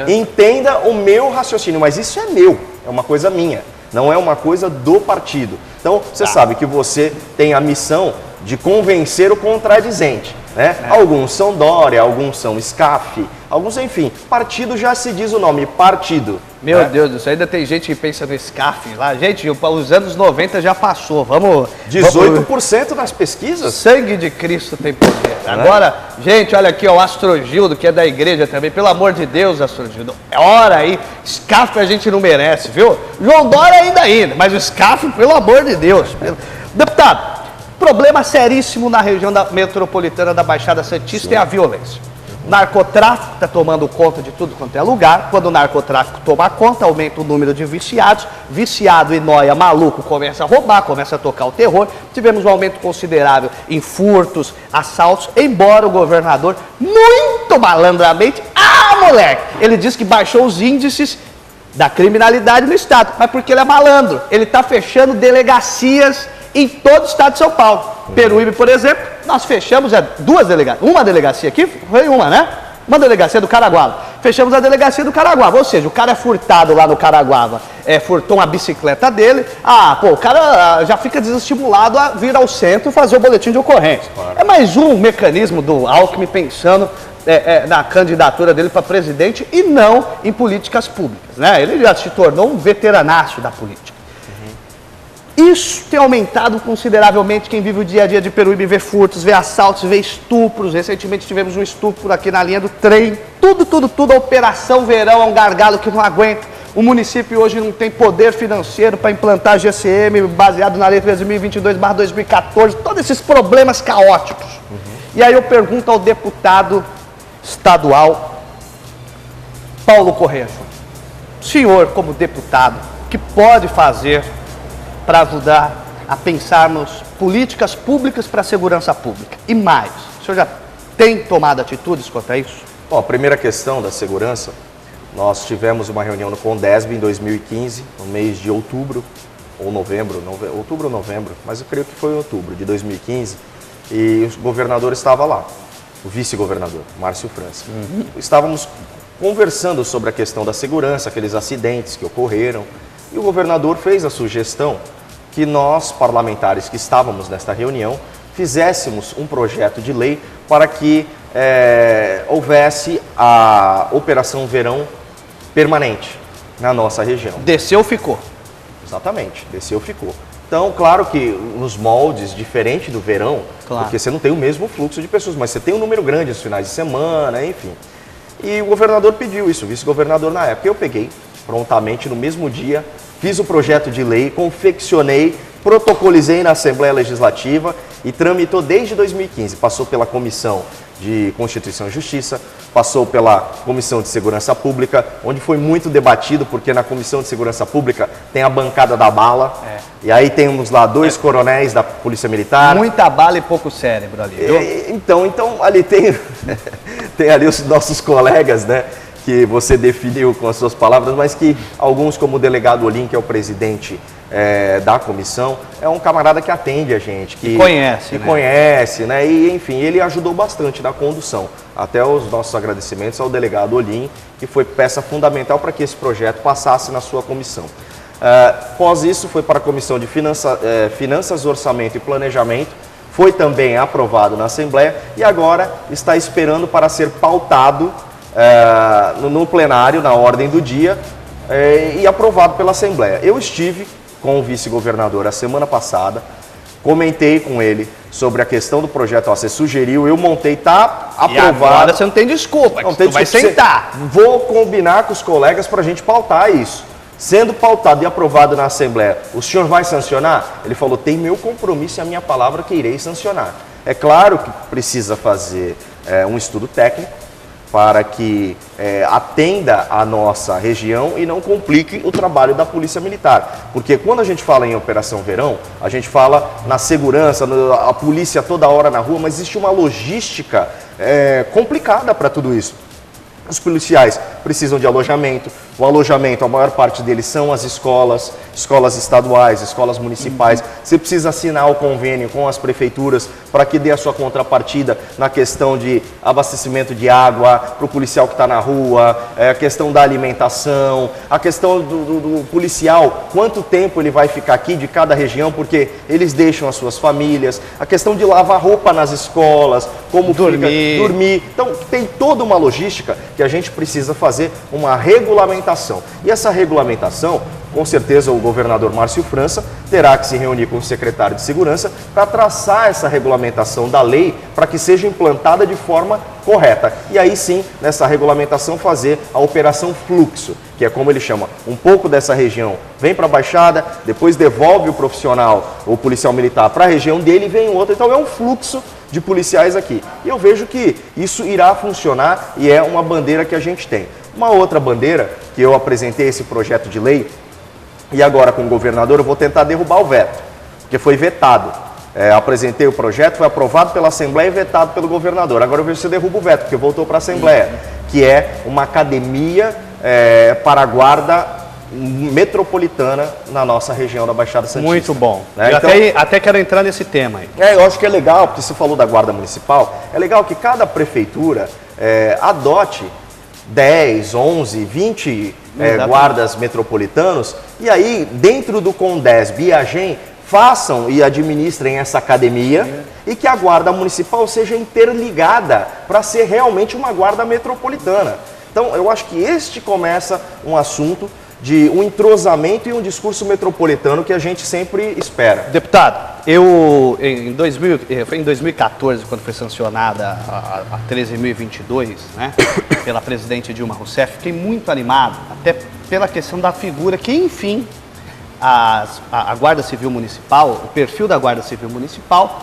entenda o meu raciocínio, mas isso é meu, é uma coisa minha, não é uma coisa do partido. Então, você sabe que você tem a missão de convencer o contradizente, né? Alguns são Dória, alguns são SCAF, alguns, enfim, partido já se diz o nome, partido. Meu Deus do céu, ainda tem gente que pensa no SCAF lá. Gente, os anos 90 já passou, vamos... 18% nas pesquisas? Sangue de Cristo tem poder. Agora, gente, olha aqui, ó, o Astrogildo, que é da igreja também, pelo amor de Deus, Astrogildo, é hora aí, SCAF a gente não merece, viu? João Dória ainda, mas o SCAF, pelo amor de Deus. Deputado, problema seríssimo na região metropolitana da Baixada Santista é a violência. O narcotráfico está tomando conta de tudo quanto é lugar. Quando o narcotráfico toma conta, aumenta o número de viciados. Viciado e nóia, maluco, começa a roubar, começa a tocar o terror. Tivemos um aumento considerável em furtos, assaltos, embora o governador, muito malandramente, moleque, ele disse que baixou os índices da criminalidade no estado, mas porque ele é malandro. Ele está fechando delegacias em todo o estado de São Paulo. Peruíbe, por exemplo, nós fechamos uma delegacia aqui, foi uma, né? Uma delegacia do Caraguava. Fechamos a delegacia do Caraguava, ou seja, o cara é furtado lá no Caraguava, furtou uma bicicleta dele, o cara já fica desestimulado a vir ao centro e fazer o boletim de ocorrência. Claro. É mais um mecanismo do Alckmin pensando na candidatura dele para presidente e não em políticas públicas, né? Ele já se tornou um veteranácio da política. Isso tem aumentado consideravelmente. Quem vive o dia a dia de Peruíbe vê furtos, vê assaltos, vê estupros. Recentemente tivemos um estupro aqui na linha do trem. Tudo. A Operação Verão é um gargalo que não aguenta. O município hoje não tem poder financeiro para implantar GCM baseado na Lei 13.022/2014. Todos esses problemas caóticos. E aí eu pergunto ao deputado estadual Paulo Correia Júnior. O senhor, como deputado, o que pode fazer para ajudar a pensarmos políticas públicas para a segurança pública? E mais, o senhor já tem tomado atitudes quanto a isso? Bom, a primeira questão da segurança, nós tivemos uma reunião no Condesb em 2015, no mês de outubro ou novembro, outubro ou novembro, mas eu creio que foi em outubro de 2015, e o governador estava lá, o vice-governador, Márcio França. Estávamos conversando sobre a questão da segurança, aqueles acidentes que ocorreram, e o governador fez a sugestão que nós, parlamentares que estávamos nesta reunião, fizéssemos um projeto de lei para que houvesse a Operação Verão permanente na nossa região. Desceu, ficou. Exatamente, desceu, ficou. Então, claro que nos moldes, diferente do verão, porque você não tem o mesmo fluxo de pessoas, mas você tem um número grande nos finais de semana, enfim. E o governador pediu isso, o vice-governador na época. Eu peguei prontamente no mesmo dia, fiz o projeto de lei, confeccionei, protocolizei na Assembleia Legislativa e tramitou desde 2015. Passou pela Comissão de Constituição e Justiça, passou pela Comissão de Segurança Pública, onde foi muito debatido, porque na Comissão de Segurança Pública tem a bancada da bala, e aí temos lá 2 coronéis da Polícia Militar. Muita bala e pouco cérebro ali, viu? Então ali tem, tem ali os nossos colegas, né? Que você definiu com as suas palavras, mas que alguns, como o delegado Olim, que é o presidente da comissão, é um camarada que atende a gente, que conhece, conhece, né? E enfim, ele ajudou bastante na condução. Até os nossos agradecimentos ao delegado Olim, que foi peça fundamental para que esse projeto passasse na sua comissão. Após isso, foi para a Comissão de Finanças, Orçamento e Planejamento, foi também aprovado na Assembleia e agora está esperando para ser pautado no plenário, na ordem do dia, e aprovado pela Assembleia. Eu estive com o vice-governador a semana passada, comentei com ele sobre a questão do projeto, você sugeriu, eu montei, está aprovado. E agora você não tem desculpa, não tem desculpa, vai sentar. Vou combinar com os colegas para a gente pautar isso. Sendo pautado e aprovado na Assembleia, o senhor vai sancionar? Ele falou, tem meu compromisso e a minha palavra que irei sancionar. É claro que precisa fazer um estudo técnico para que atenda a nossa região e não complique o trabalho da Polícia Militar. Porque quando a gente fala em Operação Verão, a gente fala na segurança, a polícia toda hora na rua, mas existe uma logística complicada para tudo isso. Os policiais precisam de alojamento. O alojamento, a maior parte deles são as escolas estaduais, escolas municipais. Você precisa assinar o convênio com as prefeituras para que dê a sua contrapartida na questão de abastecimento de água para o policial que está na rua, a questão da alimentação, a questão do policial, quanto tempo ele vai ficar aqui de cada região, porque eles deixam as suas famílias, a questão de lavar roupa nas escolas, como dormir. Então, tem toda uma logística que a gente precisa fazer uma regulamentação. E essa regulamentação, com certeza o governador Márcio França terá que se reunir com o secretário de Segurança para traçar essa regulamentação da lei para que seja implantada de forma correta. E aí sim, nessa regulamentação, fazer a operação fluxo, que é como ele chama, um pouco dessa região vem para a Baixada, depois devolve o profissional, o policial militar, para a região dele e vem outro. Então é um fluxo de policiais aqui. E eu vejo que isso irá funcionar e é uma bandeira que a gente tem. Uma outra bandeira, que eu apresentei esse projeto de lei, e agora com o governador eu vou tentar derrubar o veto, porque foi vetado. Apresentei o projeto, foi aprovado pela Assembleia e vetado pelo governador. Agora eu vejo se derruba o veto, porque voltou para a Assembleia, que é uma academia para a guarda metropolitana na nossa região da Baixada Santista. Muito bom. Né? Eu até quero entrar nesse tema aí. Eu acho que é legal, porque você falou da guarda municipal, é legal que cada prefeitura adote 10, 11, 20 guardas metropolitanos, e aí dentro do Condesb e Agem façam e administrem essa academia e que a guarda municipal seja interligada para ser realmente uma guarda metropolitana. Então eu acho que este começa um assunto de um entrosamento e um discurso metropolitano que a gente sempre espera. Deputado, foi em 2014, quando foi sancionada a 13.022, né, pela presidente Dilma Rousseff, fiquei muito animado, até pela questão da figura que, enfim, a Guarda Civil Municipal, o perfil da Guarda Civil Municipal,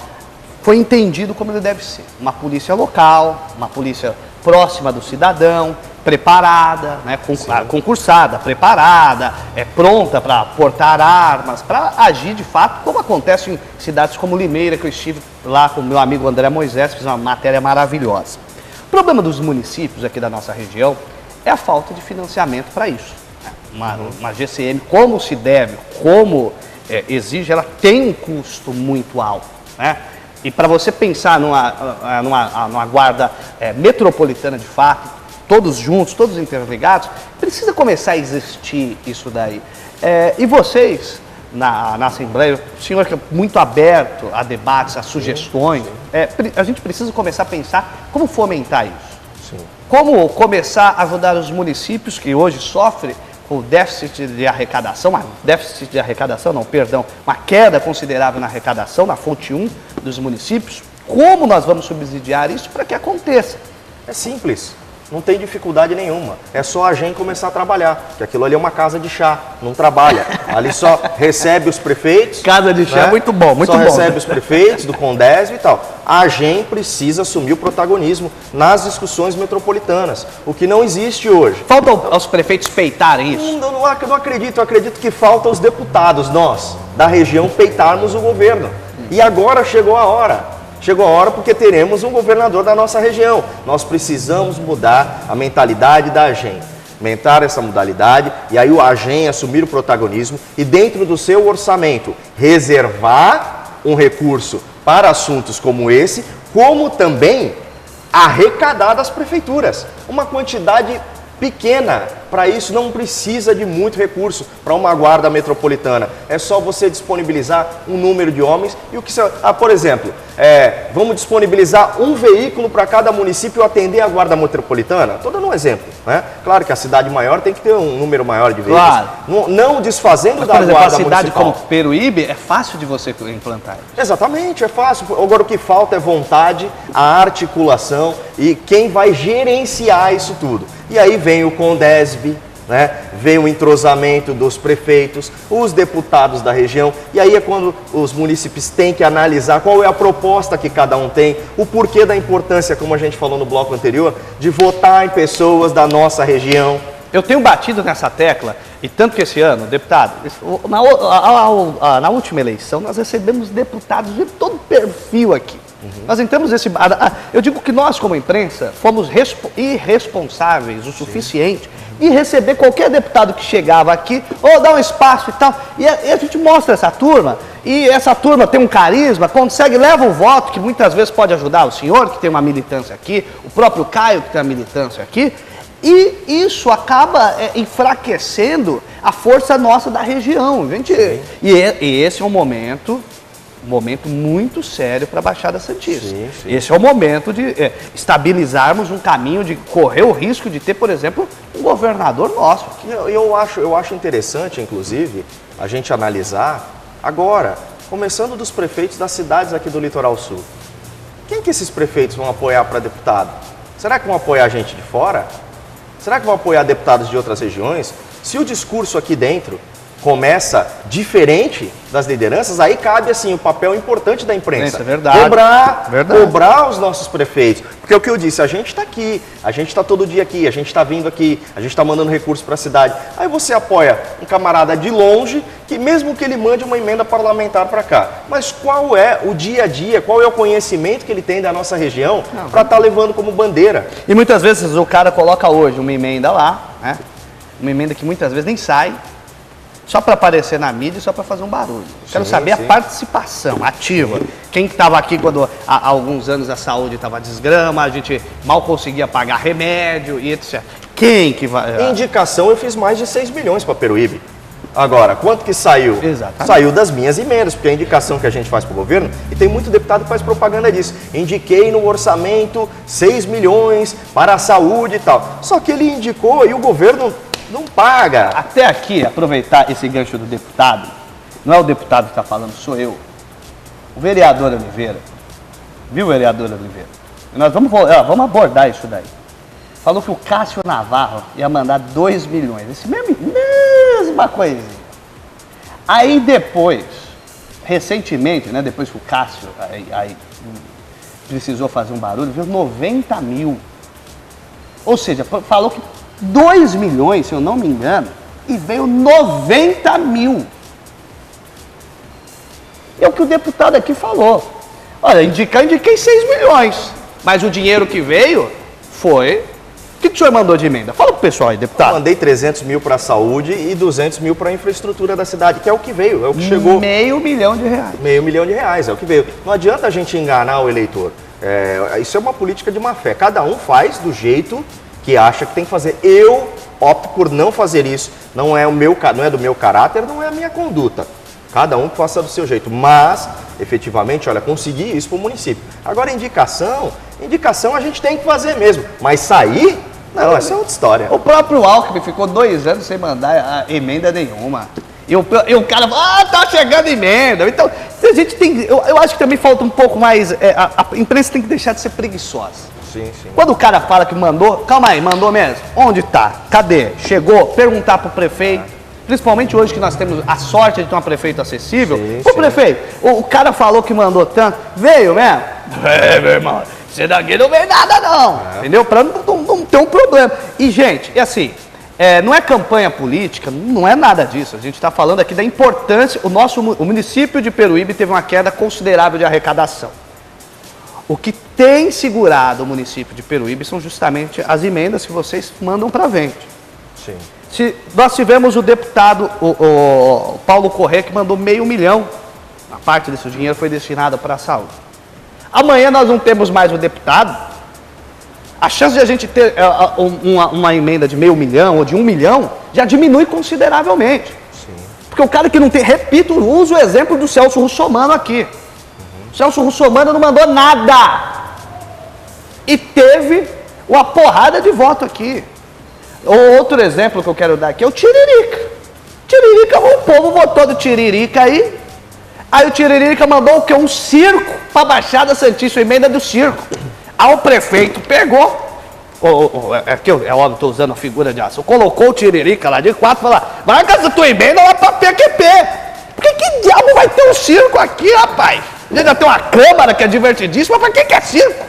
foi entendido como ele deve ser. Uma polícia local, uma polícia próxima do cidadão, preparada, né, concursada, preparada, pronta para portar armas, para agir de fato, como acontece em cidades como Limeira, que eu estive lá com o meu amigo André Moisés, fiz uma matéria maravilhosa. O problema dos municípios aqui da nossa região é a falta de financiamento para isso. Uma GCM, como se deve, como exige, ela tem um custo muito alto, né? E para você pensar numa guarda metropolitana de fato, todos juntos, todos interligados, precisa começar a existir isso daí. E vocês, na Assembleia, o senhor que é muito aberto a debates, a sugestões, a gente precisa começar a pensar como fomentar isso. Sim. Como começar a ajudar os municípios que hoje sofrem com o déficit de arrecadação, uma queda considerável na arrecadação, na fonte 1 dos municípios. Como nós vamos subsidiar isso para que aconteça? É simples. Não tem dificuldade nenhuma. É só a gente começar a trabalhar. Porque aquilo ali é uma casa de chá, não trabalha. Ali só recebe os prefeitos. Casa de chá, né? Muito bom, muito bom. Só recebe os prefeitos do Condesb e tal. A gente precisa assumir o protagonismo nas discussões metropolitanas, o que não existe hoje. Falta aos prefeitos peitarem isso? Não acredito. Eu acredito que falta aos deputados, nós, da região, peitarmos o governo. E agora chegou a hora. Chegou a hora porque teremos um governador da nossa região. Nós precisamos mudar a mentalidade da gente. implementar essa modalidade e aí o AGEM assumir o protagonismo e dentro do seu orçamento reservar um recurso para assuntos como esse, como também arrecadar das prefeituras. Uma quantidade pequena, para isso não precisa de muito recurso para uma guarda metropolitana. É só você disponibilizar um número de homens e o que por exemplo, vamos disponibilizar um veículo para cada município atender a guarda metropolitana. Estou dando um exemplo, né? Claro que a cidade maior tem que ter um número maior de veículos. Claro. Não desfazendo da guarda municipal. A cidade como Peruíbe é fácil de você implantar. Exatamente, é fácil. Agora o que falta é vontade, a articulação e quem vai gerenciar isso tudo. E aí vem o CONDESB, né? Vem o entrosamento dos prefeitos, os deputados da região, e aí é quando os munícipes têm que analisar qual é a proposta que cada um tem, o porquê da importância, como a gente falou no bloco anterior, de votar em pessoas da nossa região. Eu tenho batido nessa tecla, e tanto que esse ano, deputado, na última eleição nós recebemos deputados de todo perfil aqui. Nós entramos nesse... Eu digo que nós, como imprensa, fomos irresponsáveis o suficiente de receber qualquer deputado que chegava aqui, ou dar um espaço e tal. E a gente mostra essa turma, e essa turma tem um carisma, consegue, leva o voto, que muitas vezes pode ajudar o senhor, que tem uma militância aqui, o próprio Caio, que tem uma militância aqui, e isso acaba enfraquecendo a força nossa da região. Gente, e esse é um momento muito sério para a Baixada Santista. Sim. Esse é o momento de estabilizarmos um caminho, de correr o risco de ter, por exemplo, um governador nosso. Eu acho interessante, inclusive, a gente analisar agora, começando dos prefeitos das cidades aqui do Litoral Sul. Quem que esses prefeitos vão apoiar para deputado? Será que vão apoiar gente de fora? Será que vão apoiar deputados de outras regiões? Se o discurso aqui dentro começa diferente das lideranças, aí cabe assim o papel importante da imprensa. É verdade. Cobrar os nossos prefeitos. Porque é o que eu disse, a gente está aqui, a gente está todo dia aqui, a gente está vindo aqui, a gente está mandando recursos para a cidade. Aí você apoia um camarada de longe, que mesmo que ele mande uma emenda parlamentar para cá, mas qual é o dia a dia, qual é o conhecimento que ele tem da nossa região para estar levando como bandeira? E muitas vezes o cara coloca hoje uma emenda lá, né? Uma emenda que muitas vezes nem sai, só para aparecer na mídia e só para fazer um barulho. Quero saber a participação ativa. Quem estava aqui quando há alguns anos a saúde estava desgrama, a gente mal conseguia pagar remédio e etc. Quem que vai... Indicação, eu fiz mais de 6 milhões para Peruíbe. Agora, quanto que saiu? Exatamente. Saiu das minhas emendas, porque é a indicação que a gente faz para o governo, e tem muito deputado que faz propaganda disso. Indiquei no orçamento 6 milhões para a saúde e tal. Só que ele indicou e o governo não paga. Até aqui, aproveitar esse gancho do deputado, não é o deputado que está falando, sou eu. O vereador Oliveira, viu, vereador Oliveira? E nós vamos abordar isso daí. Falou que o Cássio Navarro ia mandar 2 milhões, esse mesma coisinha. Aí depois, recentemente, né, depois que o Cássio aí precisou fazer um barulho, veio 90 mil. Ou seja, falou que 2 milhões, se eu não me engano, e veio 90 mil. É o que o deputado aqui falou. Olha, indiquei 6 milhões, mas o dinheiro que veio foi... O que o senhor mandou de emenda? Fala pro pessoal aí, deputado. Eu mandei 300 mil para a saúde e 200 mil para a infraestrutura da cidade, que é o que veio, é o que chegou. R$500 milhão. R$500 milhão, é o que veio. Não adianta a gente enganar o eleitor. Isso é uma política de má fé. Cada um faz do jeito que acha que tem que fazer. Eu opto por não fazer isso. Não é do meu caráter, não é a minha conduta. Cada um faça do seu jeito. Mas, efetivamente, olha, conseguir isso para o município. Agora, indicação a gente tem que fazer mesmo. Mas sair, não, essa é outra história. O próprio Alckmin ficou 2 anos sem mandar emenda nenhuma. E o cara fala, tá chegando emenda. Então, a gente tem... Eu acho que também falta um pouco mais... A imprensa tem que deixar de ser preguiçosa. Sim. Quando o cara fala que mandou, calma aí, mandou mesmo? Onde tá? Cadê? Chegou? Perguntar pro prefeito. Principalmente hoje que nós temos a sorte de ter um prefeito acessível. Ô prefeito, o cara falou que mandou tanto, veio mesmo? Meu irmão, você daqui não veio nada não, entendeu? Pra não ter um problema. E gente, não é campanha política, não é nada disso. A gente está falando aqui da importância, o município de Peruíbe teve uma queda considerável de arrecadação. O que tem segurado o município de Peruíbe são justamente as emendas que vocês mandam para frente. Sim. Nós tivemos o deputado, o Paulo Corrêa, que mandou R$500 mil. A parte desse dinheiro foi destinada para a saúde. Amanhã nós não temos mais o deputado. A chance de a gente ter uma emenda de R$500 mil ou de R$1 milhão já diminui consideravelmente. Sim. Porque o cara que não tem, repito, uso o exemplo do Celso Russomano aqui. O Celso Russomano não mandou nada. E teve uma porrada de voto aqui. Outro exemplo que eu quero dar aqui é o Tiririca. Tiririca, o povo votou do Tiririca aí. Aí o Tiririca mandou o quê? Um circo para a Baixada Santista, emenda do circo. Aí o prefeito pegou, é óbvio, estou usando a figura de ação, colocou o Tiririca lá de 4 e falou, vai com essa tua emenda lá para PQP. Porque que diabo vai ter um circo aqui, rapaz? A gente já tem uma Câmara que é divertidíssima, para que é circo?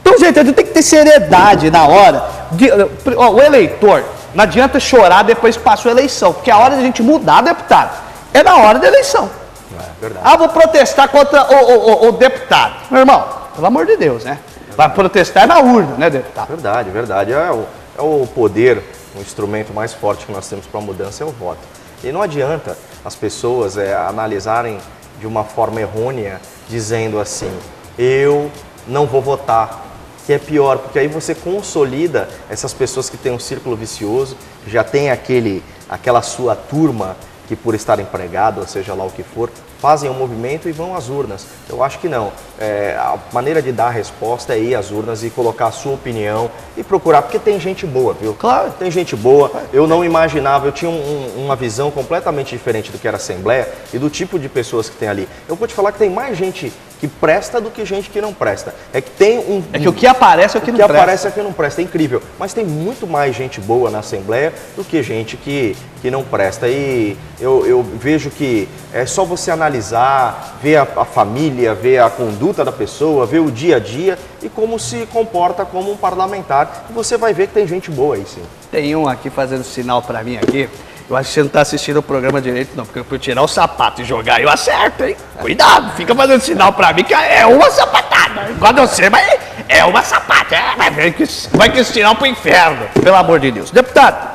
Então, gente, a gente tem que ter seriedade na hora. O eleitor, não adianta chorar depois que passou a eleição, porque a hora de a gente mudar, deputado, é na hora da eleição. Verdade. Vou protestar contra o deputado. Meu irmão, pelo amor de Deus, né? Vai protestar na urna, né, deputado? Verdade, verdade. É o poder, o instrumento mais forte que nós temos para a mudança é o voto. E não adianta as pessoas analisarem de uma forma errônea, dizendo assim, eu não vou votar, que é pior, porque aí você consolida essas pessoas que têm um círculo vicioso, já tem aquela sua turma que por estar empregado, ou seja lá o que for, fazem um movimento e vão às urnas. Eu acho que não. A maneira de dar a resposta é ir às urnas e colocar a sua opinião e procurar, porque tem gente boa, viu? Claro. Tem gente boa. Eu não imaginava, eu tinha uma visão completamente diferente do que era a Assembleia e do tipo de pessoas que tem ali. Eu vou te falar que tem mais gente que presta do que gente que não presta. É que o que aparece é o que não presta. O que aparece é o que não presta, é incrível. Mas tem muito mais gente boa na Assembleia do que gente que não presta. E eu vejo que é só você analisar, ver a família, ver a conduta da pessoa, ver o dia a dia e como se comporta como um parlamentar. E você vai ver que tem gente boa aí, sim. Tem um aqui fazendo sinal pra mim aqui. Eu acho que você não está assistindo o programa direito, não, porque eu tirar o sapato e jogar, eu acerto, hein? Cuidado, fica fazendo sinal pra mim que é uma sapatada. Igual eu sei, mas é uma sapata. Vai que esse sinal pro inferno, pelo amor de Deus. Deputado,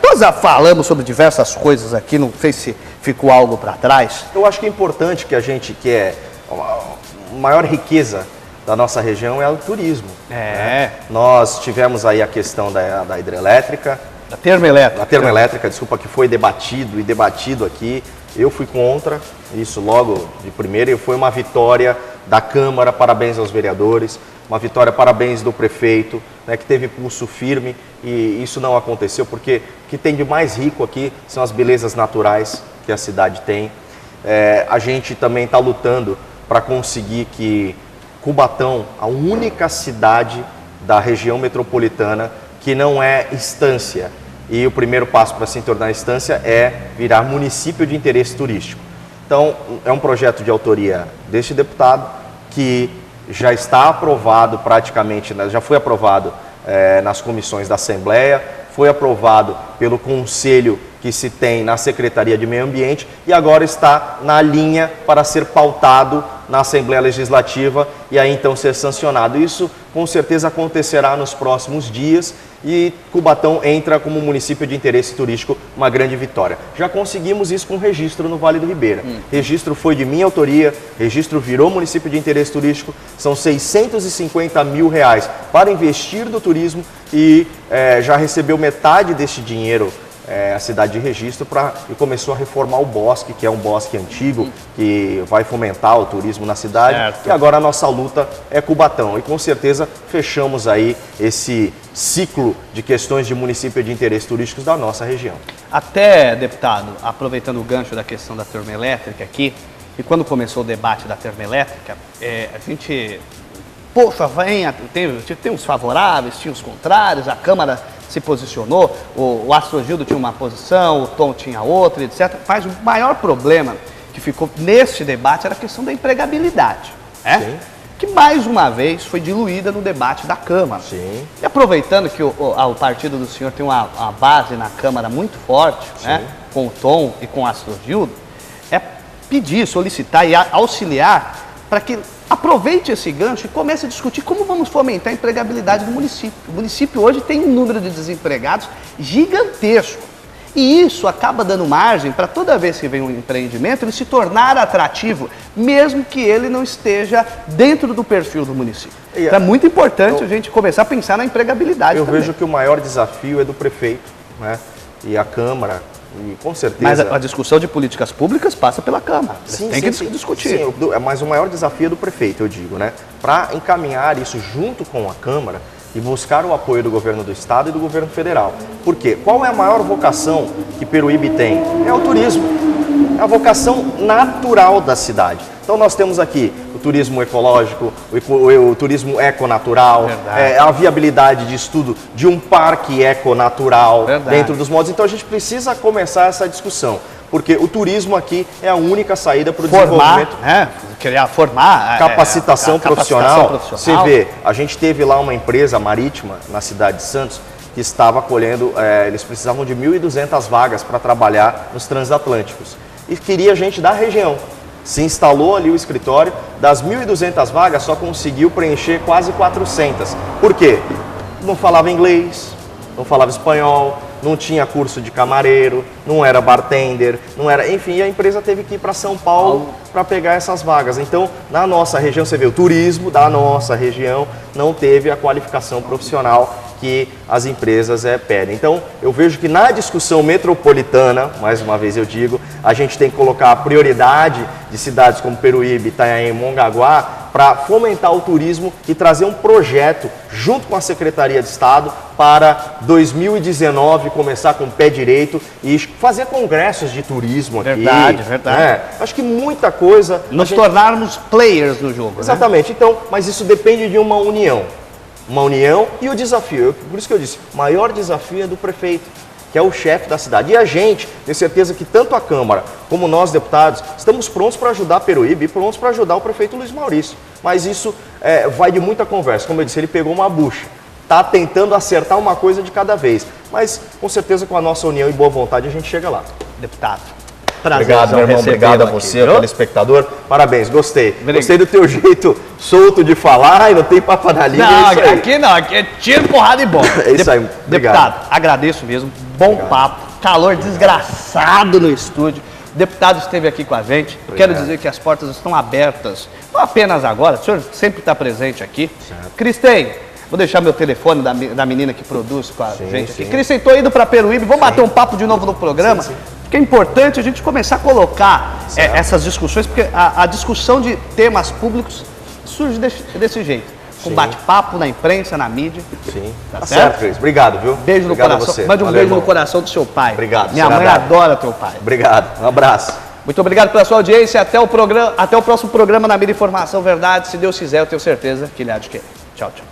nós já falamos sobre diversas coisas aqui, não sei se ficou algo para trás. Eu acho que é importante que a gente, que é a maior riqueza da nossa região é o turismo. Né? Nós tivemos aí a questão da hidrelétrica, da termoelétrica. Da termoelétrica, desculpa, que foi debatido aqui. Eu fui contra isso logo de primeira e foi uma vitória da Câmara, parabéns aos vereadores, uma vitória, parabéns do prefeito, né, que teve pulso firme e isso não aconteceu porque o que tem de mais rico aqui são as belezas naturais que a cidade tem. A gente também está lutando para conseguir que Cubatão, a única cidade da região metropolitana que não é instância, e o primeiro passo para se tornar instância é virar município de interesse turístico. Então, é um projeto de autoria deste deputado que já está aprovado praticamente, já foi aprovado nas comissões da Assembleia, foi aprovado pelo conselho que se tem na Secretaria de Meio Ambiente e agora está na linha para ser pautado na Assembleia Legislativa e aí então ser sancionado. Isso com certeza acontecerá nos próximos dias e Cubatão entra como município de interesse turístico, uma grande vitória. Já conseguimos isso com registro no Vale do Ribeira. Registro foi de minha autoria, registro virou município de interesse turístico, são R$650 mil para investir no turismo e já recebeu metade deste dinheiro a cidade de Registro e começou a reformar o bosque, que é um bosque antigo, que vai fomentar o turismo na cidade. Certo. E agora a nossa luta é Cubatão. E com certeza fechamos aí esse ciclo de questões de município de interesse turísticos da nossa região. Até, deputado, aproveitando o gancho da questão da termoelétrica aqui, e quando começou o debate da termoelétrica, a gente... Poxa, tem uns favoráveis, tinha os contrários, a Câmara se posicionou, o Astrogildo tinha uma posição, o Tom tinha outra, etc. Mas o maior problema que ficou nesse debate era a questão da empregabilidade, né? Que mais uma vez foi diluída no debate da Câmara. Sim. E aproveitando que o partido do senhor tem uma base na Câmara muito forte, né? Com o Tom e com o Astrogildo, pedir, solicitar e auxiliar para que aproveite esse gancho e comece a discutir como vamos fomentar a empregabilidade do município. O município hoje tem um número de desempregados gigantesco. E isso acaba dando margem para toda vez que vem um empreendimento, ele se tornar atrativo, mesmo que ele não esteja dentro do perfil do município. Então é muito importante a gente começar a pensar na empregabilidade Eu também. vejo que o maior desafio é do prefeito, né? E a Câmara, e com certeza... Mas a discussão de políticas públicas passa pela Câmara. Tem que discutir. Sim, mas o maior desafio é do prefeito, eu digo, né? Para encaminhar isso junto com a Câmara e buscar o apoio do governo do estado e do governo federal. Por quê? Qual é a maior vocação que Peruíbe tem? É o turismo. É a vocação natural da cidade. Então nós temos aqui o turismo ecológico, o turismo econatural, a viabilidade de estudo de um parque econatural dentro dos modos. Então a gente precisa começar essa discussão. Porque o turismo aqui é a única saída para o desenvolvimento. Formar. Capacitação profissional. Você vê, a gente teve lá uma empresa marítima na cidade de Santos que estava acolhendo, eles precisavam de 1.200 vagas para trabalhar nos transatlânticos. E queria gente da região. Se instalou ali o escritório, das 1.200 vagas só conseguiu preencher quase 400. Por quê? Não falava inglês, não falava espanhol, não tinha curso de camareiro, não era bartender, não era... Enfim, a empresa teve que ir para São Paulo para pegar essas vagas. Então, na nossa região, você vê, o turismo da nossa região não teve a qualificação profissional que as empresas pedem. Então, eu vejo que na discussão metropolitana, mais uma vez eu digo, a gente tem que colocar a prioridade de cidades como Peruíbe, Itanhaém e Mongaguá para fomentar o turismo e trazer um projeto junto com a Secretaria de Estado para 2019 começar com o pé direito e fazer congressos de turismo aqui. Verdade. Acho que muita coisa... Nos tornarmos players no jogo. Exatamente. Né? Então, mas isso depende de uma união. Uma união e o desafio. Por isso que eu disse, o maior desafio é do prefeito, que é o chefe da cidade. E a gente, tenho certeza que tanto a Câmara como nós, deputados, estamos prontos para ajudar a Peruíbe e prontos para ajudar o prefeito Luiz Maurício. Mas isso vai de muita conversa. Como eu disse, ele pegou uma bucha. Está tentando acertar uma coisa de cada vez. Mas, com certeza, com a nossa união e boa vontade, a gente chega lá. Deputado. Obrigado, meu irmão. Obrigado a você, telespectador. Parabéns, gostei. Gostei do teu jeito solto de falar e não tem papo na língua. Não, aqui é tiro, porrada e bola. É isso aí. Obrigado. Deputado, agradeço mesmo. Bom papo, calor desgraçado no estúdio. O deputado esteve aqui com a gente. Eu quero dizer que as portas estão abertas, não apenas agora, o senhor sempre está presente aqui. Cristém, vou deixar meu telefone da menina que produz com a gente aqui. Cristém, estou indo para Peruíbe, vamos bater um papo de novo no programa. Que é importante a gente começar a colocar essas discussões, porque a discussão de temas públicos surge desse jeito. Com bate-papo na imprensa, na mídia. Sim. Tá certo, Cris. Obrigado, viu? Beijo no coração. Mande um beijo no coração do seu pai. Obrigado. Minha mãe adora teu pai. Obrigado. Um abraço. Muito obrigado pela sua audiência. Até o próximo programa na Mídia Informação Verdade. Se Deus quiser, eu tenho certeza que ele há de querer. Tchau, tchau.